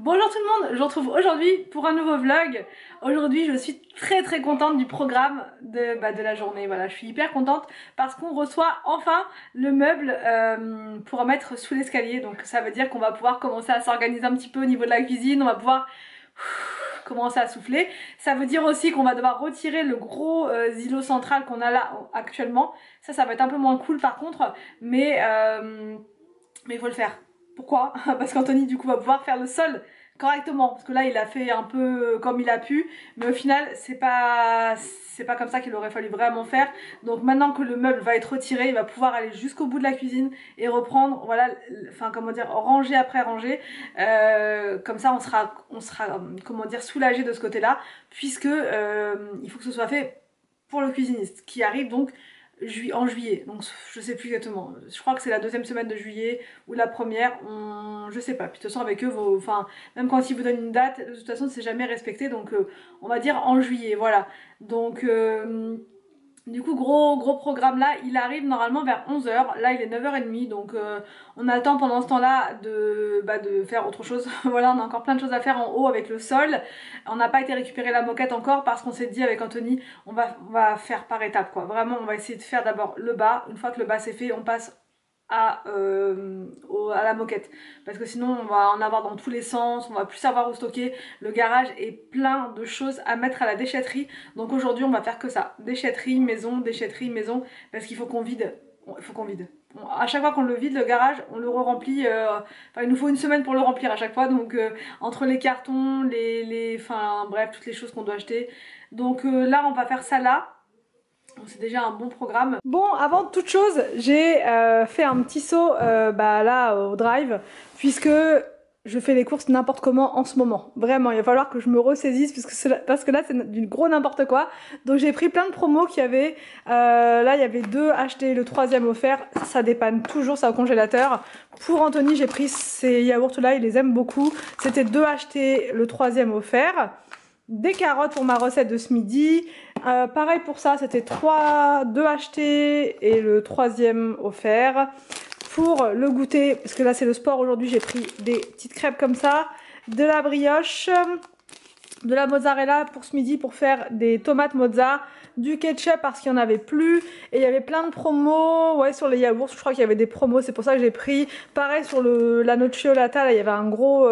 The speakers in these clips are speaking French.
Bonjour tout le monde, je vous retrouve aujourd'hui pour un nouveau vlog. Aujourd'hui je suis très contente du programme de la journée. Voilà, je suis hyper contente parce qu'on reçoit enfin le meuble pour mettre sous l'escalier. Donc ça veut dire qu'on va pouvoir commencer à s'organiser un petit peu au niveau de la cuisine, on va pouvoir commencer à souffler. Ça veut dire aussi qu'on va devoir retirer le gros îlot central qu'on a là actuellement. Ça va être un peu moins cool par contre, mais il faut le faire. Pourquoi? Parce qu'Anthony du coup va pouvoir faire le sol correctement, parce que là il a fait un peu comme il a pu, mais au final c'est pas comme ça qu'il aurait fallu vraiment faire. Donc maintenant que le meuble va être retiré, il va pouvoir aller jusqu'au bout de la cuisine et reprendre, voilà, enfin comment dire, rangée après rangée. Comme ça on sera comment dire, soulagé de ce côté là, puisque il faut que ce soit fait pour le cuisiniste qui arrive donc en juillet, donc je sais plus exactement, je crois que c'est la deuxième semaine de juillet ou la première, je sais pas, puis de toute façon avec eux, enfin même quand ils vous donnent une date, de toute façon c'est jamais respecté, donc on va dire en juillet, voilà. Donc du coup gros programme là, il arrive normalement vers 11h, là il est 9h30, donc on a le temps pendant ce temps là de faire autre chose. Voilà, on a encore plein de choses à faire en haut avec le sol. On n'a pas été récupérer la moquette encore parce qu'on s'est dit avec Anthony on va faire par étapes quoi. Vraiment on va essayer de faire d'abord le bas, une fois que le bas c'est fait on passe à la moquette, parce que sinon on va en avoir dans tous les sens, on va plus savoir où stocker. Le garage est plein de choses à mettre à la déchetterie, donc aujourd'hui on va faire que ça, déchetterie maison, parce qu'il faut qu'on vide, à chaque fois qu'on le vide le garage on le re-remplit, enfin il nous faut une semaine pour le remplir à chaque fois, donc entre les cartons, enfin bref toutes les choses qu'on doit acheter, donc là on va faire ça là. C'est déjà un bon programme. Bon, avant toute chose, j'ai fait un petit saut là au drive, puisque je fais les courses n'importe comment en ce moment. Vraiment, il va falloir que je me ressaisisse parce que là c'est du gros n'importe quoi. Donc j'ai pris plein de promos qu'il y avait. Là il y avait 2 achetés, le 3e offert. Ça dépanne toujours, ça au congélateur. Pour Anthony, j'ai pris ces yaourts là, il les aime beaucoup. C'était 2 achetés, le 3e offert. Des carottes pour ma recette de ce midi. Pareil pour ça, c'était 2 achetés et le 3e offert. Pour le goûter, parce que là c'est le sport aujourd'hui, j'ai pris des petites crêpes comme ça, de la brioche, de la mozzarella pour ce midi pour faire des tomates mozza, du ketchup parce qu'il n'y en avait plus, et il y avait plein de promos, ouais, sur les yaourts, je crois qu'il y avait des promos, c'est pour ça que j'ai pris. Pareil sur la nocciolata, là il y avait un gros...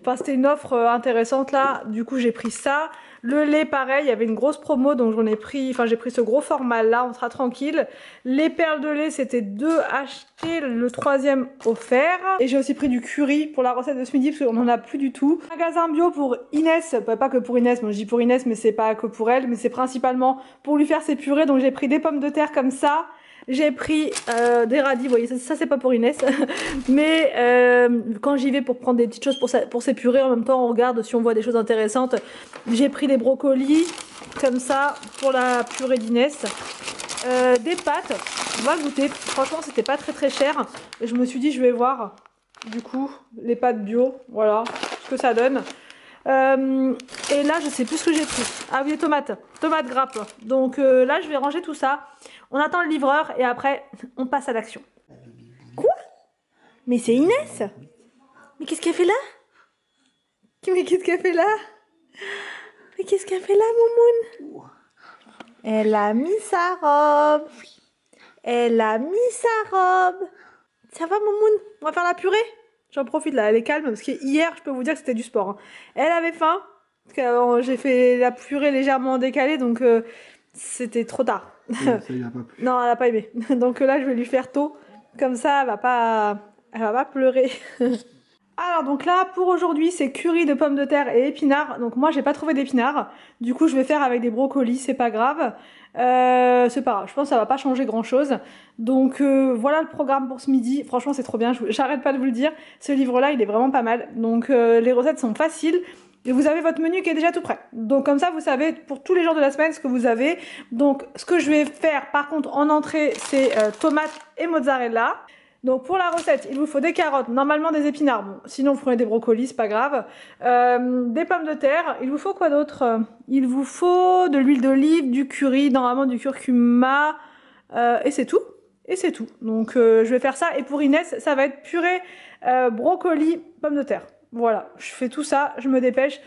Enfin, c'était une offre intéressante là, du coup j'ai pris ça. Le lait pareil, il y avait une grosse promo donc j'en ai pris, enfin j'ai pris ce gros format là, on sera tranquille. Les perles de lait c'était 2 achetés, le 3e offert. Et j'ai aussi pris du curry pour la recette de ce midi parce qu'on en a plus du tout. Magasin bio pour Inès, pas que pour Inès, moi je dis pour Inès mais c'est pas que pour elle, mais c'est principalement pour lui faire ses purées. Donc j'ai pris des pommes de terre comme ça. J'ai pris des radis, vous voyez, ça c'est pas pour Inès, mais quand j'y vais pour prendre des petites choses pour ses purées, en même temps on regarde si on voit des choses intéressantes. J'ai pris des brocolis, comme ça, pour la purée d'Inès. Des pâtes, on va goûter, franchement c'était pas très cher, et je me suis dit je vais voir, du coup, les pâtes bio, voilà, ce que ça donne. Et là je sais plus ce que j'ai pris. Ah oui, les tomates grappes. Donc là je vais ranger tout ça. On attend le livreur et après on passe à l'action. Quoi? Mais c'est Inès? Mais qu'est-ce qu'elle fait là? Mais qu'est-ce qu'elle fait là? Mais qu'est-ce qu'elle fait là, Moumoune? Elle a mis sa robe. Elle a mis sa robe. Ça va, Moumoune? On va faire la purée? J'en profite là, elle est calme parce que hier, je peux vous dire que c'était du sport, hein. Elle avait faim, parce que j'ai fait la purée légèrement décalée, donc c'était trop tard. Ça, il a pas plu. Non, elle a pas aimé. Donc là, je vais lui faire tôt, comme ça, elle va pas pleurer. Alors donc là, pour aujourd'hui, c'est curry de pommes de terre et épinards. Donc moi, j'ai pas trouvé d'épinards. Du coup, je vais faire avec des brocolis, c'est pas grave. C'est pas grave, je pense que ça va pas changer grand chose. Donc voilà le programme pour ce midi. Franchement c'est trop bien, j'arrête pas de vous le dire. Ce livre là il est vraiment pas mal. Donc les recettes sont faciles. Et vous avez votre menu qui est déjà tout prêt. Donc comme ça vous savez pour tous les jours de la semaine ce que vous avez. Donc ce que je vais faire par contre en entrée c'est tomates et mozzarella. Donc pour la recette, il vous faut des carottes, normalement des épinards, bon, sinon vous prenez des brocolis, c'est pas grave. Des pommes de terre, il vous faut quoi d'autre? Il vous faut de l'huile d'olive, du curry, normalement du curcuma, et c'est tout. Et c'est tout. Donc je vais faire ça, et pour Inès, ça va être purée, brocoli, pommes de terre. Voilà, je fais tout ça, je me dépêche.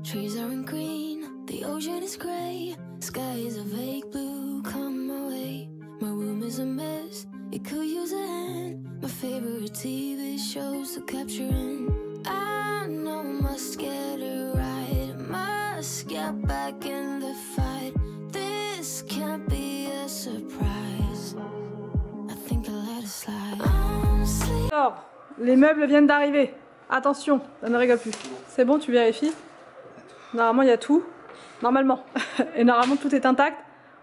Trees are green, the ocean is gray, sky is a vague blue, come my way. My room is a mess, it could use a hand. My favorite TV shows to capture in. I know I must get it right, must get back in the fight. This can't be a surprise. I think I'll let it slide. Alors, les meubles viennent d'arriver. Attention, ça ne rigole plus. C'est bon, tu vérifies? Normalement, il y a tout. Normalement. Et normalement, tout est intact.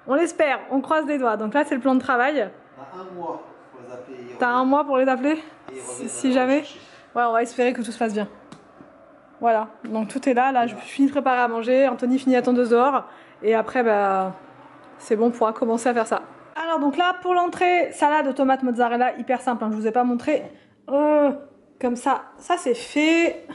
On l'espère, on croise les doigts. Donc là, c'est le plan de travail. On a un mois pour les appeler. T'as un mois pour les appeler? Si jamais. Ouais, on va espérer que tout se passe bien. Voilà, donc tout est là. Là, je finis de préparer à manger. Anthony finit la tondeuse dehors. Et après, bah, c'est bon, on pourra commencer à faire ça. Alors, donc là, pour l'entrée, salade aux tomates mozzarella, hyper simple. Hein, je vous ai pas montré. Comme ça c'est fait.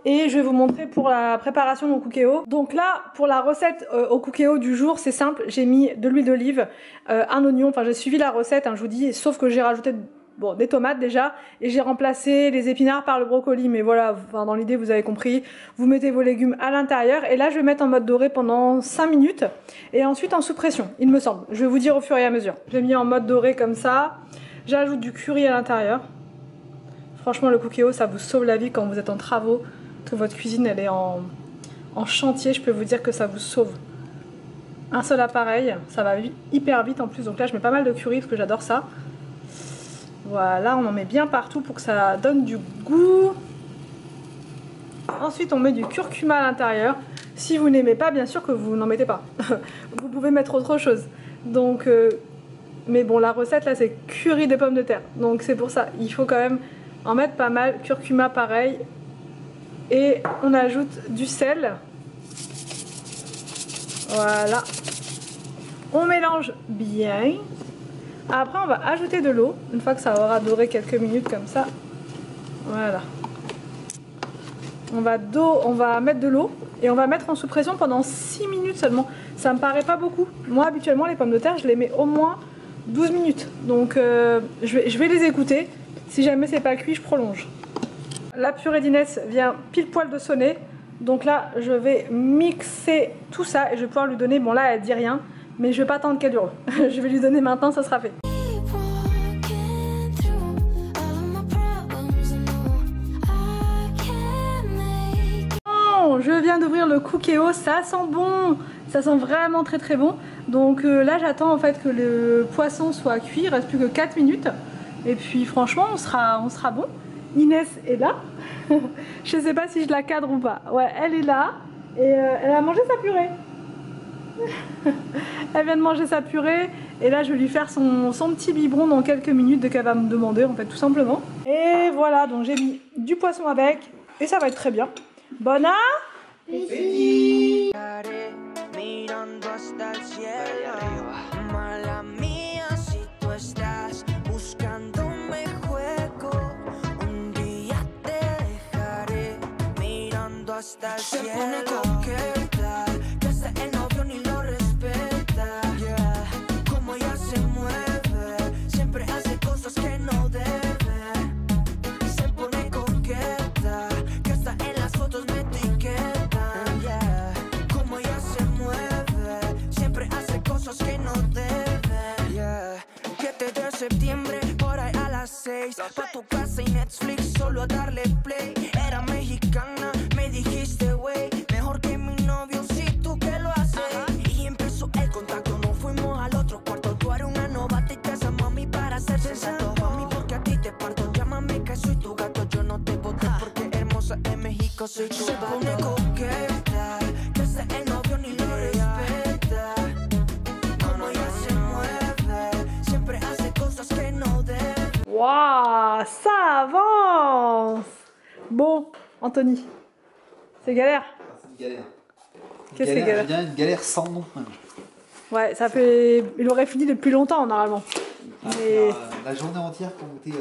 Et je vais vous montrer pour la préparation au cookéo. Donc là, pour la recette au cookéo du jour, c'est simple. J'ai mis de l'huile d'olive, un oignon, enfin j'ai suivi la recette, hein, je vous dis, sauf que j'ai rajouté bon, des tomates déjà, et j'ai remplacé les épinards par le brocoli. Mais voilà, enfin, dans l'idée, vous avez compris. Vous mettez vos légumes à l'intérieur, et là, je vais mettre en mode doré pendant 5 minutes, et ensuite en sous pression, il me semble. Je vais vous dire au fur et à mesure. J'ai mis en mode doré comme ça. J'ajoute du curry à l'intérieur. Franchement, le cookéo, ça vous sauve la vie quand vous êtes en travaux. Que votre cuisine elle est en chantier, je peux vous dire que ça vous sauve. Un seul appareil, ça va hyper vite en plus. Donc là je mets pas mal de curry parce que j'adore ça. Voilà, on en met bien partout pour que ça donne du goût. Ensuite on met du curcuma à l'intérieur. Si vous n'aimez pas, bien sûr que vous n'en mettez pas. Vous pouvez mettre autre chose. Donc mais bon, la recette là c'est curry des pommes de terre. Donc c'est pour ça, il faut quand même en mettre pas mal. Curcuma pareil. Et on ajoute du sel. Voilà. On mélange bien. Après on va ajouter de l'eau. Une fois que ça aura doré quelques minutes comme ça. Voilà. On va mettre de l'eau. Et on va mettre en sous pression pendant 6 minutes seulement. Ça me paraît pas beaucoup. Moi habituellement les pommes de terre je les mets au moins 12 minutes. Donc je vais les écouter. Si jamais c'est pas cuit je prolonge. La purée d'Inès vient pile poil de sonner. Donc là, je vais mixer tout ça et je vais pouvoir lui donner... Bon là, elle dit rien, mais je vais pas attendre qu'elle hurle. Je vais lui donner maintenant, ça sera fait. Oh, je viens d'ouvrir le cookéo, ça sent bon. Ça sent vraiment très très bon. Donc là, j'attends en fait que le poisson soit cuit. Il reste plus que 4 minutes. Et puis franchement, on sera bon. Inès est là. Je sais pas si je la cadre ou pas. Ouais, elle est là. Et elle a mangé sa purée. Elle vient de manger sa purée. Et là, je vais lui faire son petit biberon dans quelques minutes dès qu'elle va me demander, en fait, tout simplement. Et voilà, donc j'ai mis du poisson avec. Et ça va être très bien. Bon appétit! Hasta el cielo. Se pone coqueta, que hasta el novio ni lo respeta. Yeah, como ella se mueve, siempre hace cosas que no debe. Se pone coqueta, que hasta en las fotos me etiquetan. Yeah, como ella se mueve, siempre hace cosas que no debe. Yeah, 7 de septiembre, por ahí a las 6, pa' tu casa y Netflix, solo a darle play. Era mexicana. Dijiste, wey, mejor que mi novio, si tú que lo haces. Y empezó el contacto, nos fuimos al otro cuarto. Tú eres una novata y te esa mami para hacer sensato. Mami, porque a ti te parto, llámame que soy tu gato. Yo no te boté porque hermosa en México soy tu vato. Se pone coqueta, que hasta el novio ni lo respeta. Como ella se mueve, siempre hace cosas que no debe. Waouh, ça avance! Bon, Anthony. C'est galère. C'est une galère. Qu'est-ce que c'est galère? Je dirais une galère sans nom. Ouais, ça fait... Il aurait fini depuis longtemps normalement. Mais... La journée entière pour goûter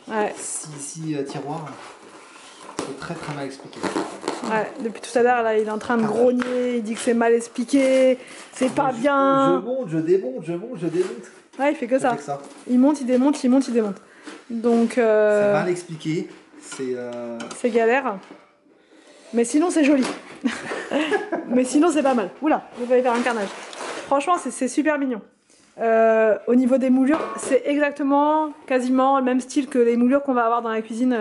ouais. 6 tiroirs. C'est très très mal expliqué. Ouais, depuis tout à l'heure là, il est en train de grogner, il dit que c'est mal expliqué, c'est pas bien. Je monte, je démonte, je monte, je démonte. Ouais, il fait que ça. Fait que ça. Il monte, il démonte, il monte, il démonte. Donc... C'est mal expliqué. C'est galère. Mais sinon, c'est joli. Mais sinon, c'est pas mal. Oula, je vais faire un carnage. Franchement, c'est super mignon. Au niveau des moulures, c'est exactement, quasiment le même style que les moulures qu'on va avoir dans la cuisine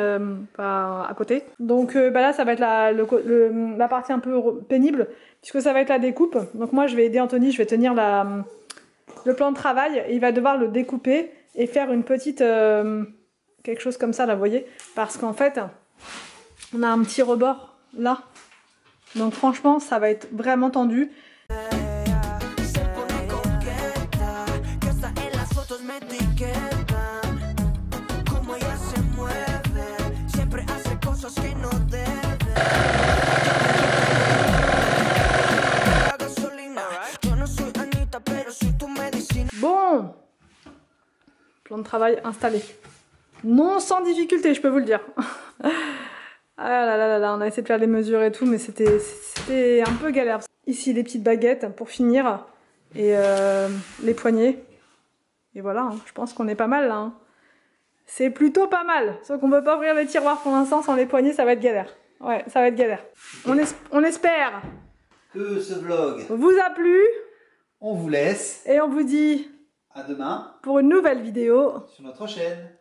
à côté. Donc là, ça va être la partie un peu pénible, puisque ça va être la découpe. Donc moi, je vais aider Anthony, je vais tenir le plan de travail. Et il va devoir le découper et faire une petite... quelque chose comme ça, là, vous voyez. Parce qu'en fait, on a un petit rebord, là. Donc franchement, ça va être vraiment tendu. Bon, plan de travail installé. Non sans difficulté, je peux vous le dire. Ah là là là là, on a essayé de faire les mesures et tout, mais c'était un peu galère. Ici, les petites baguettes pour finir. Et les poignets. Et voilà, hein, je pense qu'on est pas mal là. Hein. C'est plutôt pas mal. Sauf qu'on peut pas ouvrir les tiroirs pour l'instant sans les poignets, ça va être galère. Ouais, ça va être galère. On espère que ce vlog vous a plu. On vous laisse. Et on vous dit à demain pour une nouvelle vidéo sur notre chaîne.